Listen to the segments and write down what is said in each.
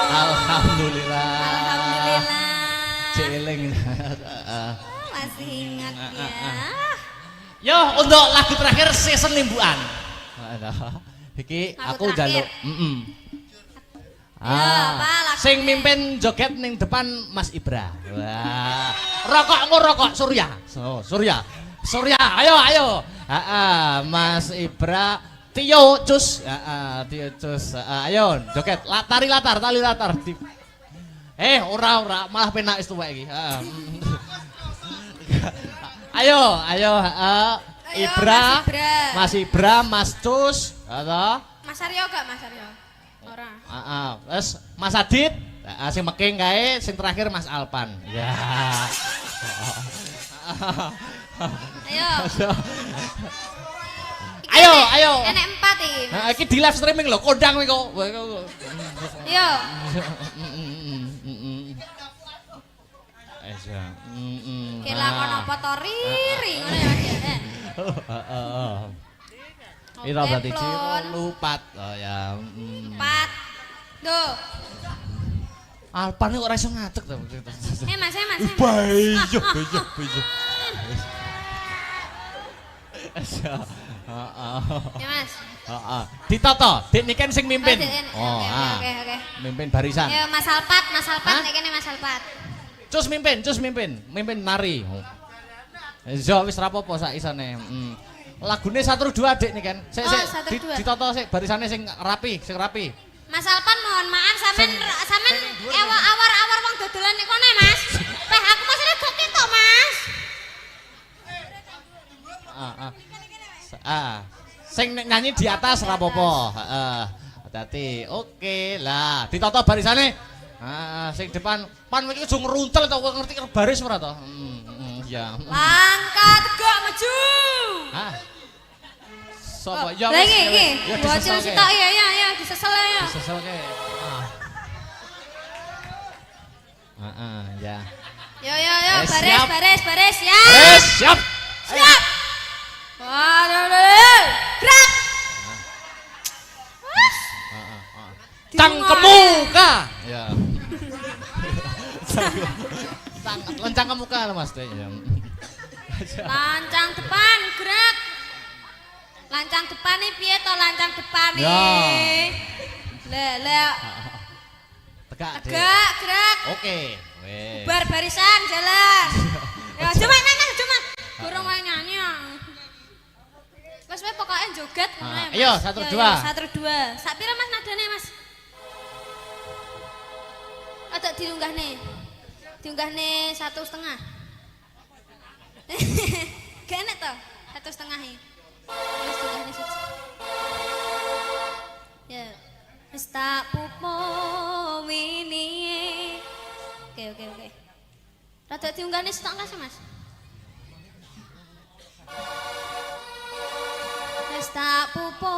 Alhamdulillah. Alhamdulillah. Celing. Masih ingat ya. Yo, untuk lagu terakhir season limbuan. Iki Lagu aku terakhir. jaluk. Apa lagunya? Sing mimpin joget ning depan Mas Ibra. Wah. Rokokmu rokok Surya. Surya. Surya, ayo. Mas Ibra, Tio Cus. Tio Cus. Ayo joget. Tali latar. Ora malah penak wis tuwek iki. Ayo, Ibra, Mas Ibra, Mas Cus, atau Mas Aryo gak Mas Aryo? Ora. Terus Mas Adit, sing meking kae, sing terakhir Mas Alpan. Ya. Ayo. Enek 4 iki. Iki di live streaming lho, kondang kowe kok. Yo. Kelangan apa to riri ngono ya Mas. Piro berarti ciro lupat. Oh ya. 4. Duh. Alpan kok ora iso ngadeg to. Mas. Bejo. Ya Mas. Ditoto, Dik niken sing mimpin. Oke. Mimpin barisan. Ya Mas Alpat nek kene Mas Alpat. Cus mimpin nari. Yo wis rapopo sak isane. Lagune 1 2 Dik niken. Sik ditoto sik barisane sing rapi. Mas Alpan mohon maaf sampean awar-awar wong dodolan nek kono Mas. Teh aku masih gak ketok Mas. Sing nyanyi di atas rapopo. Hati-hati. Oke lah, ditoto barisane. Sing depan pan iki aja ngruntel to, ngerti baris ora to? Ya. Langkah tegak maju. Sopo? Ya wis. Iki. Bocil sitok ya, disesel ya. Diseselke. Ya. Yo, baris ya. Siap. Waduh. Gerak. Cangkemmu ka. Ya. Lencang ke muka lah Mas. Lancang depan, gerak. Lancang depan nih piye to lancang depan nih? Le. Tegak, gerak. Oke. Wes. Bar barisan jalan. Ya cuma burung wae nyanyi. Wes pokoke joget ngono ya. Ayo 1 2. 1 2. Sak pira Mas nadane Mas? Ada diunggahne 1,5. Gak enak toh 1,5 Wis diunggahne siji. Ya. Wis tak pupo wingi. Oke. Rada diunggahne stok kasih Mas. Wis tak pupo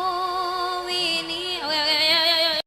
wingi. Oke.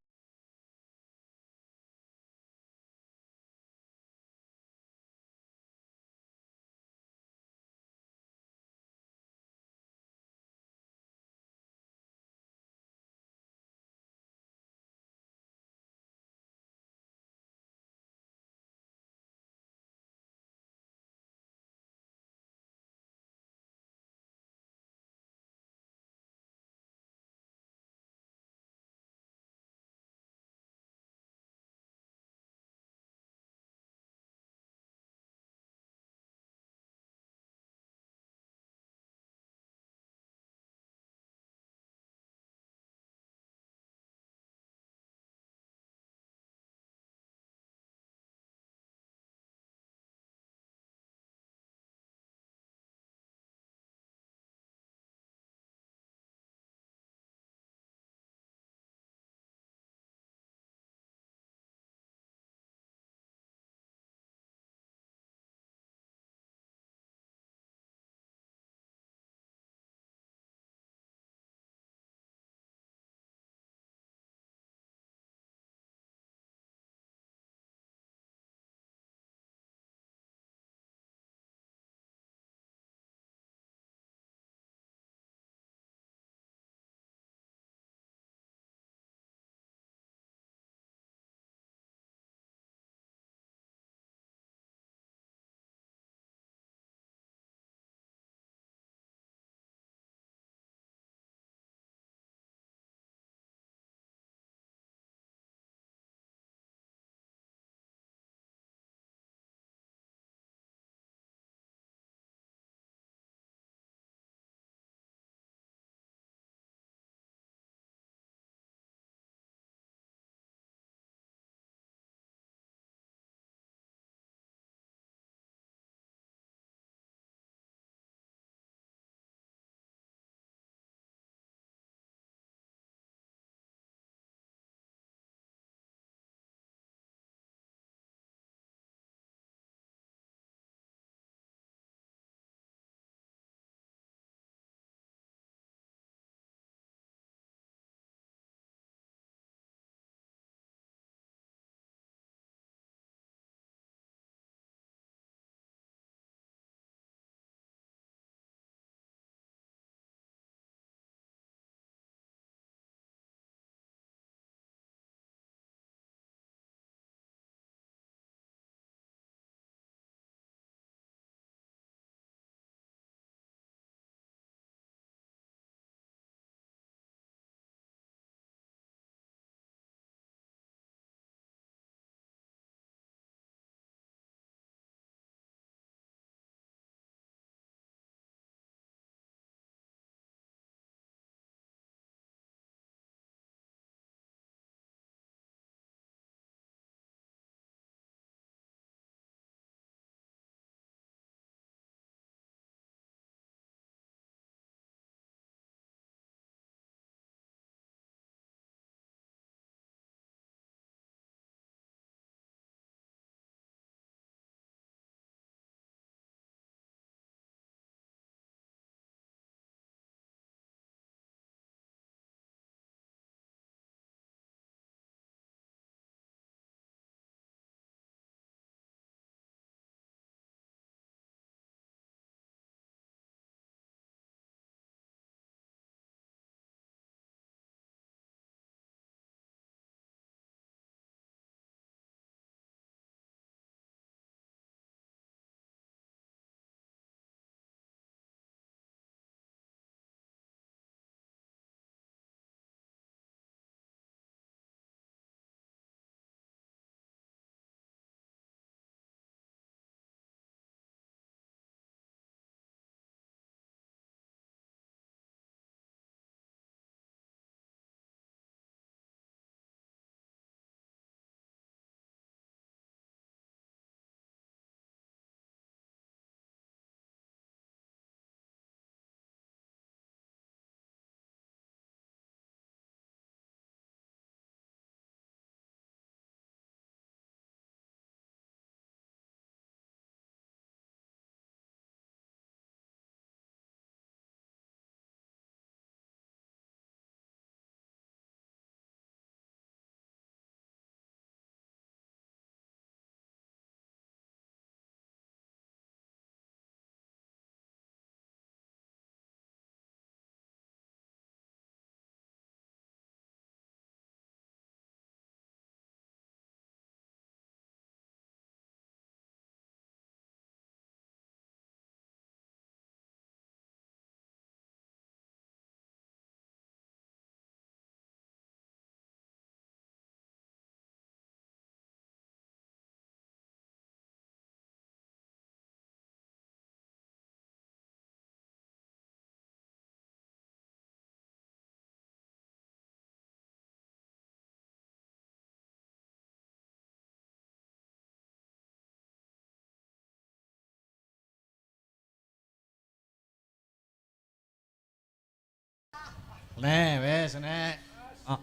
Nek wis nek. Oh.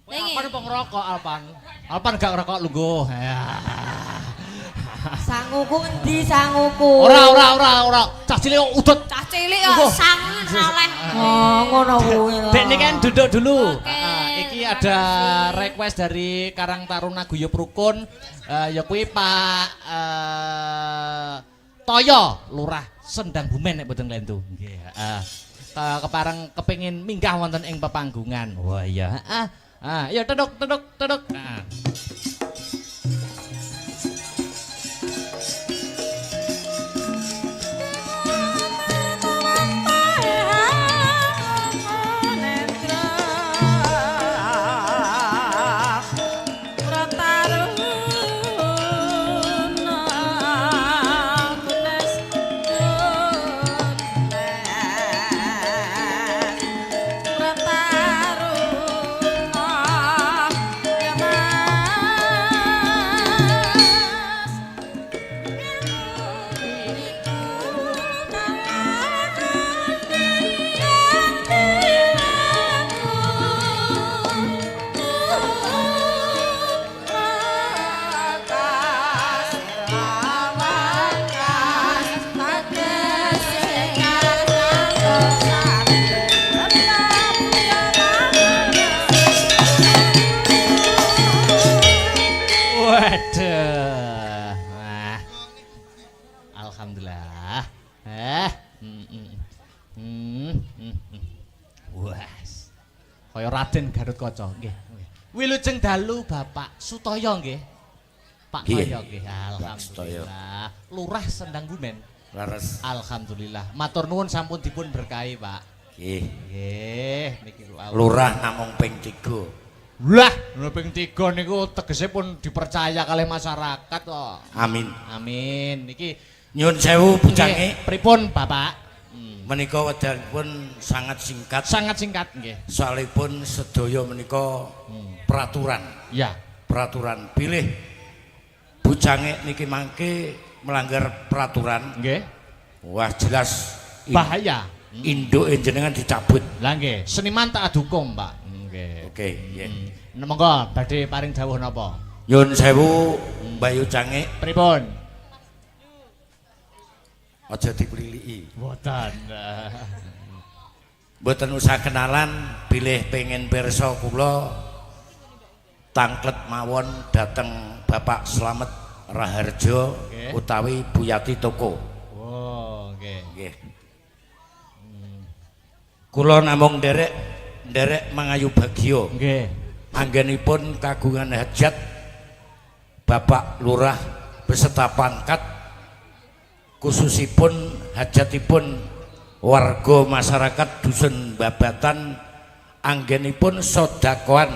Niki. Alpan apa ngerokok Alpan? Alpan gak ngerokok lungguh. Ya. Sanguku endi sanguku? Ora. Cah cilik kok udut. Cah cilik kok sangun oleh. Oh, ngono kuwi. Dek niki kan duduk dulu. Oke. Iki ada request dari Karang Taruna Guyub Rukun. Ya kuwi Pak Toyo Lurah Sendang Bumen nek boten klentu. Nggih, heeh. Kepareng kepengin minggah wonten ing pepanggungan. Wah iya, heeh. Ya teduk. Nah. Waduh. Wah. Alhamdulillah. Wes. Kaya Raden Garutkaca nggih. Wilujeng dalu Bapak Sutoyo nggih. Pak Toyo nggih. Alhamdulillah. Lurah Sendang Bumen. Laras. Alhamdulillah. Matur nuwun sampun dipun berkahi, Pak. Nggih. Nggih, niki Lurah namung ping 3. Lah, ping 3 niku tegese pun dipercaya kalih masyarakat kok. Amin. Amin. Niki Nyuwun sewu bujange. Pripun, Bapak? Menika wedalipun sangat singkat. Sangat singkat nggih. Soalipun sedaya menika peraturan. Ya. Peraturan pilih bujange niki mangke melanggar peraturan. Nggih. Wah jelas Bahaya. Induke jenengan dicabut. Lah nggih, seniman tak adukum, Pak. Nggih. Oke, nggih. Monggo badhe paring dawuh napa? Nyuwun sewu Bayu Cange Pripun? aja dipriliki. Mboten. Mboten usah kenalan, bilih pengen pirsa kula tangklet mawon dateng Bapak Slamet Raharjo utawi Buyati Toko. Oh, nggih. Nggih. Kula namung nderek mangayu bagya. Nggih. Anggenipun kagungan hajat Bapak Lurah beserta pangkat khususipun hajatipun warga masyarakat dusun Babatan anggenipun sodakoan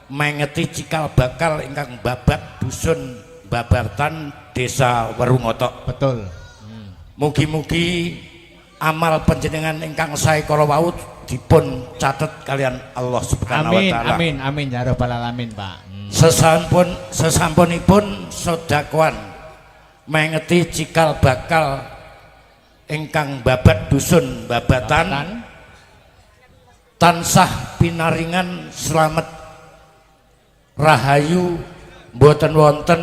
mengeti cikal bakal ingkang babat dusun Babatan desa Werungotok. Betul. Mugi-mugi amal panjenengan ingkang sae kala wau dipun catet kalian Allah Subhanahu wa taala. Amin ya rabbal alamin, Pak. Sesampunipun sodakoan mengeti cikal bakal ingkang babat dusun Babatan tansah pinaringan slamet rahayu mboten wonten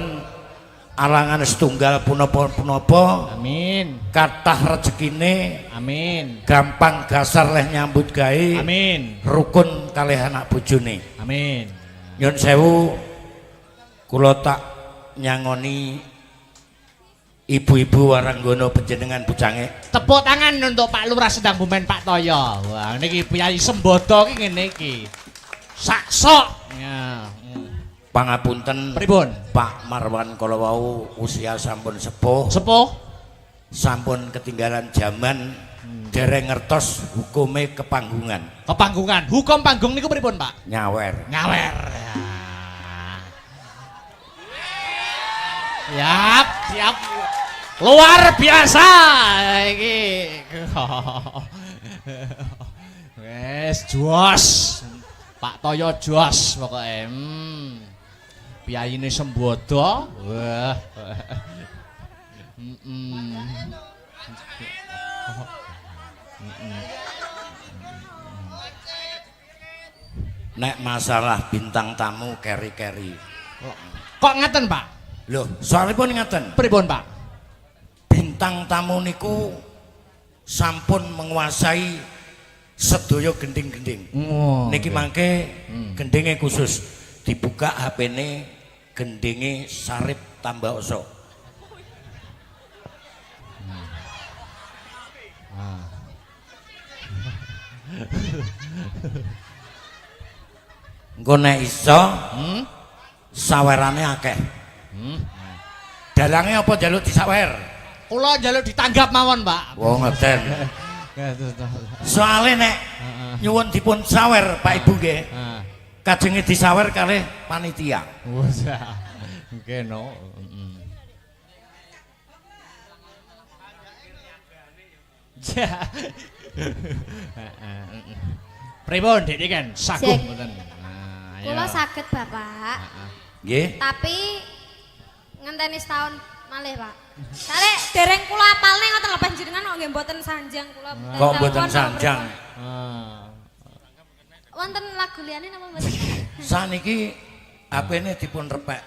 alangan setunggal punapa-punapa. Amin. Kathah rejekine. Amin. Gampang gasar leh nyambut gawe. Amin. Rukun kalih anak bojone. Amin. Nyun sewu kula tak nyangoni ibu-ibu waranggono panjenengan bujange. Tepuk tangan untuk Pak Lurah Sendang Bumen Pak Toyo. Wah, niki Kyai Sembodo ki ngene iki. Saksok. Ya. Pangapunten Pripun? Pak Marwan kala wau usia sampun sepuh. Sepuh. Sampun ketinggalan zaman dereng ngertos hukume kepanggungan. Kepanggungan. Hukum panggung niku pripun, Pak? Nyawer. Nyawer. Siap, siap. Luar biasa iki. Wes jos. Pak Toyo jos pokoke. Piyayine Sembodo. Wah. nek masalah bintang tamu keri-keri. Kok ngaten, Pak? Loh, soalipun ngaten. Pripun, Pak? Bintang tamu niku sampun menguasai sedaya gending-gending. Oh, Niki mangke gendinge khusus dibuka HP-ne gendinge Sarip Tambaoso. Engko nek iso sawerane akeh. Dalange apa njaluk disawer? Kula njaluk ditanggap mawon, Pak. Oh ngoten. Soale nek nyuwun dipun sawer Pak Ibu nggih. Kajenge disawer kalih panitia. Wes. Nggih no. Pripun Dik kan saguh Cek. mboten. Kula saged Bapak. Nggih. Tapi ngenteni setahun malih, Pak. Soale dereng kula apalne ngoten lho panjenengan kok nggih mboten sanjang kula. Kok mboten sanjang? Wonten lagu liyane napa mboten? Saniki HP-ne dipun repek.